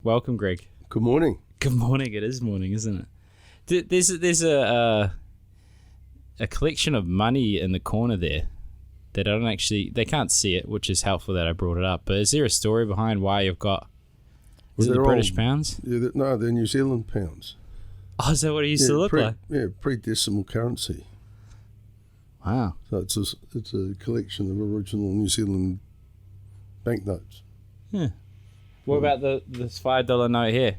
Welcome, Greg. Good morning. Good morning. It is morning, isn't it? There's a collection of money in the corner there that they can't see it, which is helpful that I brought it up. But is there a story behind why you've got? Is it the British pounds? Yeah, no, they're New Zealand pounds. Oh, is that what it used to look like? Yeah, pre-decimal currency. Wow. So it's a collection of original New Zealand banknotes. Yeah. What about this $5 note here?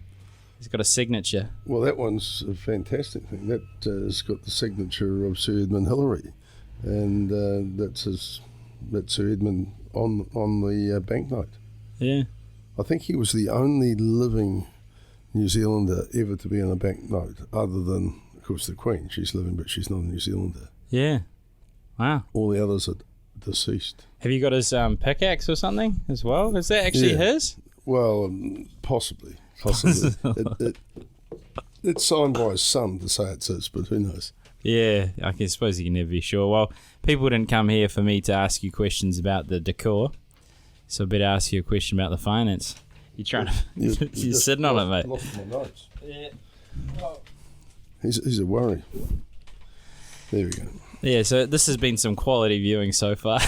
It's got a signature. Well, that one's a fantastic thing. That has got the signature of Sir Edmund Hillary, and that's Sir Edmund on the banknote. Yeah. I think he was the only living New Zealander ever to be on a banknote, other than, of course, the Queen. She's living, but she's not a New Zealander. Yeah. Wow. All the others are deceased. Have you got his pickaxe or something as well? Is that actually his? Well, possibly. It's signed by his son to say it's his, but who knows? Yeah, I suppose you can never be sure. Well, people didn't come here for me to ask you questions about the decor, so I better ask you a question about the finance. You're sitting on it, mate. Lost my notes. Yeah. He's a worry. There we go. Yeah, so this has been some quality viewing so far.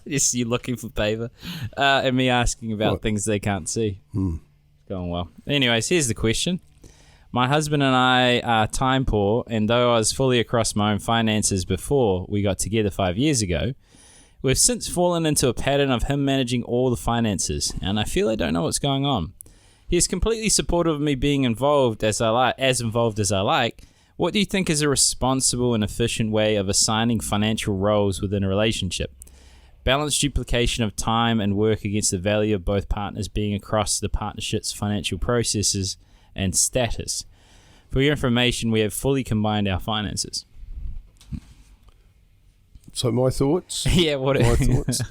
Just you looking for paper, and me asking about things they can't see. Going well. Anyways, here's the question. My husband and I are time poor, and though I was fully across my own finances before we got together 5 years ago, we've since fallen into a pattern of him managing all the finances, and I feel I don't know what's going on. He is completely supportive of me being involved as involved as I like. What do you think is a responsible and efficient way of assigning financial roles within a relationship? Balance duplication of time and work against the value of both partners being across the partnership's financial processes and status. For your information, we have fully combined our finances. So my thoughts? Yeah, my thoughts?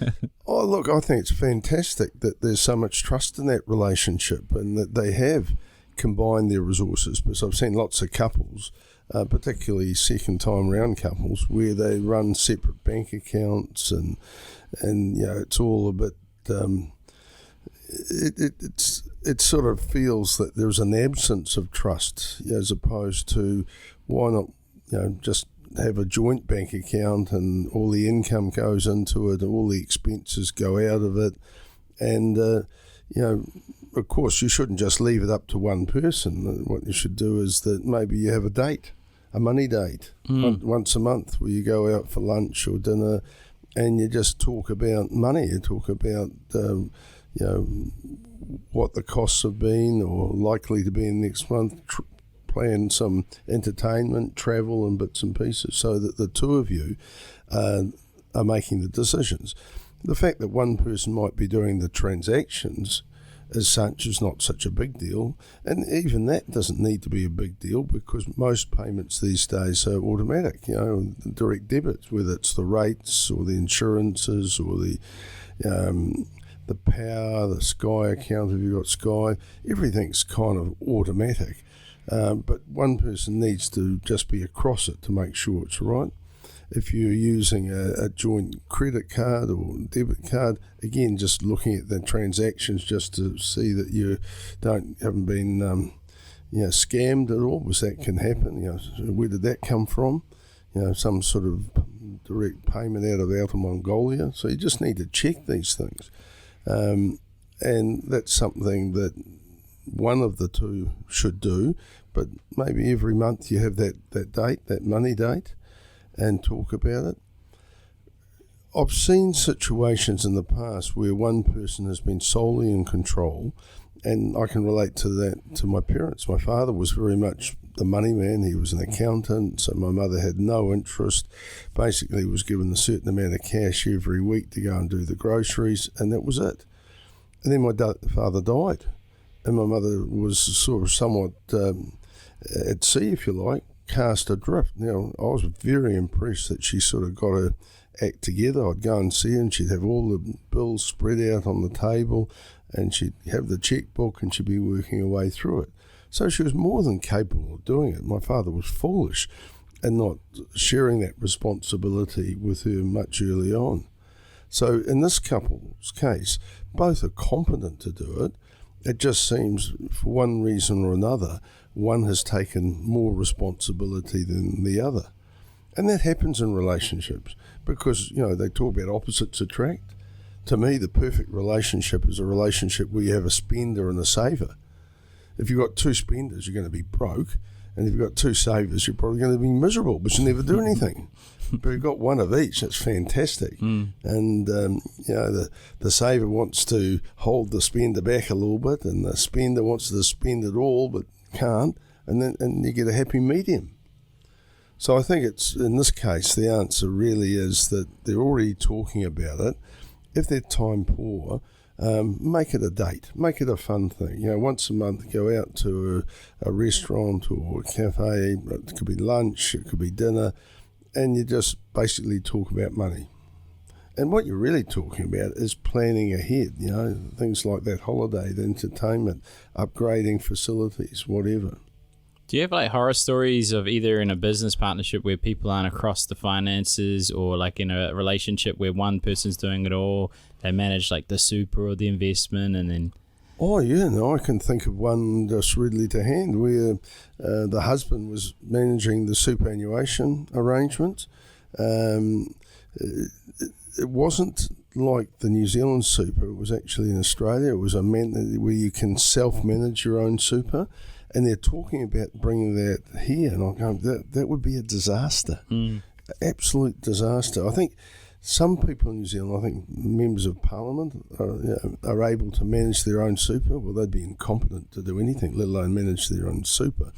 Oh, look, I think it's fantastic that there's so much trust in that relationship and that they have combined their resources, because I've seen lots of couples, particularly second-time round couples, where they run separate bank accounts and it's all a bit. It sort of feels that there's an absence of trust, as opposed to why not just have a joint bank account and all the income goes into it, all the expenses go out of it, and of course you shouldn't just leave it up to one person. What you should do is that maybe you have a money date once a month where you go out for lunch or dinner and you just talk about money. You talk about what the costs have been or likely to be in next month, plan some entertainment, travel and bits and pieces, so that the two of you are making the decisions. The fact that one person might be doing the transactions as such is not such a big deal, and even that doesn't need to be a big deal, because most payments these days are automatic, direct debits, whether it's the rates or the insurances or the power, the Sky account, if you've got Sky, everything's kind of automatic, but one person needs to just be across it to make sure it's right. If you're using a joint credit card or debit card, again, just looking at the transactions just to see that you haven't been scammed at all, because that can happen. Where did that come from? Some sort of direct payment out of Outer Mongolia. So you just need to check these things, and that's something that one of the two should do. But maybe every month you have that date, that money date, and talk about it. I've seen situations in the past where one person has been solely in control, and I can relate to that to my parents. My father was very much the money man. He was an accountant, so my mother had no interest. Basically was given a certain amount of cash every week to go and do the groceries, and that was it. And then my father died, and my mother was sort of somewhat at sea, if you like, cast adrift. Now, I was very impressed that she sort of got her act together. I'd go and see her and she'd have all the bills spread out on the table and she'd have the checkbook and she'd be working her way through it. So she was more than capable of doing it. My father was foolish and not sharing that responsibility with her much early on. So in this couple's case, both are competent to do it, It just seems, for one reason or another, one has taken more responsibility than the other. And that happens in relationships because, they talk about opposites attract. To me, the perfect relationship is a relationship where you have a spender and a saver. If you've got two spenders, you're going to be broke. And if you've got two savers, you're probably going to be miserable, but you never do anything. But you've got one of each, that's fantastic. And, the saver wants to hold the spender back a little bit, and the spender wants to spend it all but can't, and you get a happy medium. So I think it's, in this case, the answer really is that they're already talking about it. If they're time poor, make it a date, make it a fun thing. Once a month, go out to a restaurant or a cafe. It could be lunch, it could be dinner, and you just basically talk about money. And what you're really talking about is planning ahead, things like that holiday, the entertainment, upgrading facilities, whatever. Do you have like horror stories of either in a business partnership where people aren't across the finances, or like in a relationship where one person's doing it all, they manage like the super or the investment, and then... Oh, yeah, no, I can think of one just readily to hand where the husband was managing the superannuation arrangement. It wasn't like the New Zealand super, it was actually in Australia. It was where you can self-manage your own super. And they're talking about bringing that here, and I'm going, that would be a disaster, absolute disaster. I think some people in New Zealand, I think members of Parliament are able to manage their own super. Well, they'd be incompetent to do anything, let alone manage their own super,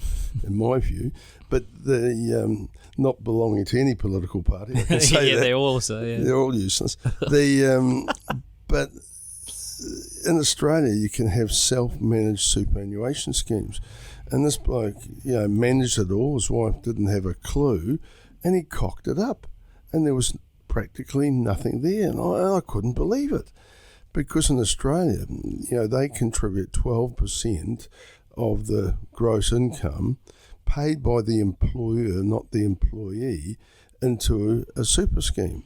in my view. But the not belonging to any political party, I can say that. They're all useless. But in Australia, you can have self-managed superannuation schemes. And this bloke, managed it all. His wife didn't have a clue, and he cocked it up. And there was practically nothing there. And I couldn't believe it. Because in Australia, they contribute 12% of the gross income paid by the employer, not the employee, into a super scheme.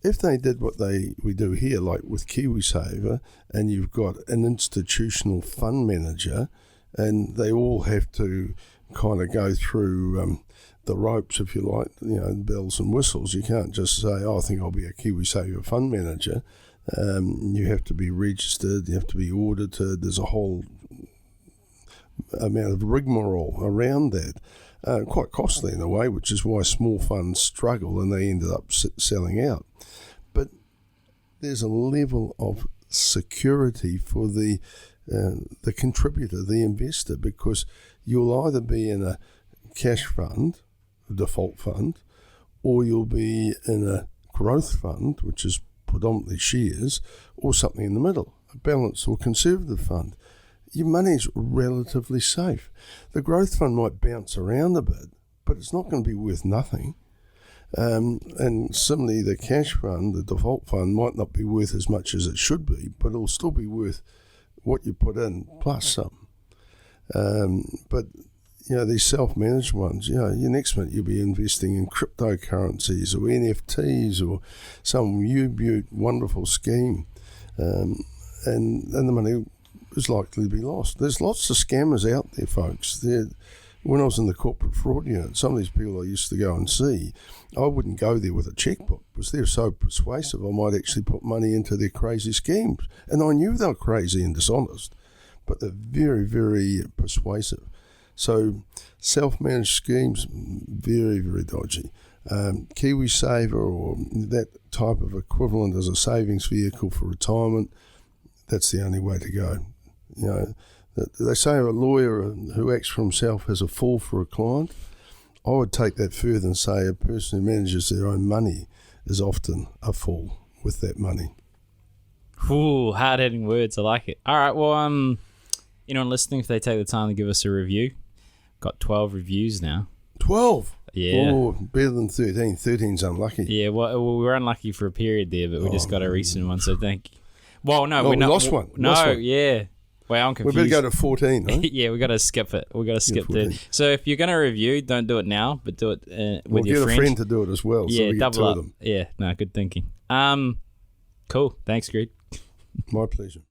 If they did what we do here, like with KiwiSaver, and you've got an institutional fund manager, and they all have to kind of go through the ropes, if you like, bells and whistles. You can't just say, I think I'll be a KiwiSaver fund manager. You have to be registered, you have to be audited. There's a whole amount of rigmarole around that. Quite costly in a way, which is why small funds struggle and they ended up selling out. But there's a level of security for the contributor, the investor, because you'll either be in a cash fund, a default fund, or you'll be in a growth fund, which is predominantly shares, or something in the middle, a balanced or conservative fund. Your money's relatively safe. The growth fund might bounce around a bit, but it's not going to be worth nothing. And similarly, the cash fund, the default fund, might not be worth as much as it should be, but it'll still be worth what you put in plus some. But these self-managed ones, your next minute you'll be investing in cryptocurrencies or NFTs or some wonderful scheme, and the money is likely to be lost. There's lots of scammers out there, folks. When I was in the corporate fraud unit, some of these people I used to go and see, I wouldn't go there with a checkbook because they're so persuasive. I might actually put money into their crazy schemes. And I knew they were crazy and dishonest, but they're very, very persuasive. So self-managed schemes, very, very dodgy. KiwiSaver or that type of equivalent as a savings vehicle for retirement, that's the only way to go. They say a lawyer who acts for himself has a fool for a client. I would take that further and say a person who manages their own money is often a fool with that money. Ooh, hard-hitting words. I like it. All right, well, listening, if they take the time to give us a review, got 12 reviews now. 12? Yeah. Oh, better than 13. 13's unlucky. Yeah, well, we were unlucky for a period there, but we just got a recent one, so thank you. Well, no, we lost one. Yeah. Well, I'm confused. We better go to 14, right? Yeah, we got to skip it. We got to skip there. So if you're going to review, don't do it now, but do it with your friend. Get a friend to do it as well. Yeah, so we double up. Them. Yeah, no, good thinking. Cool. Thanks, Greg. My pleasure.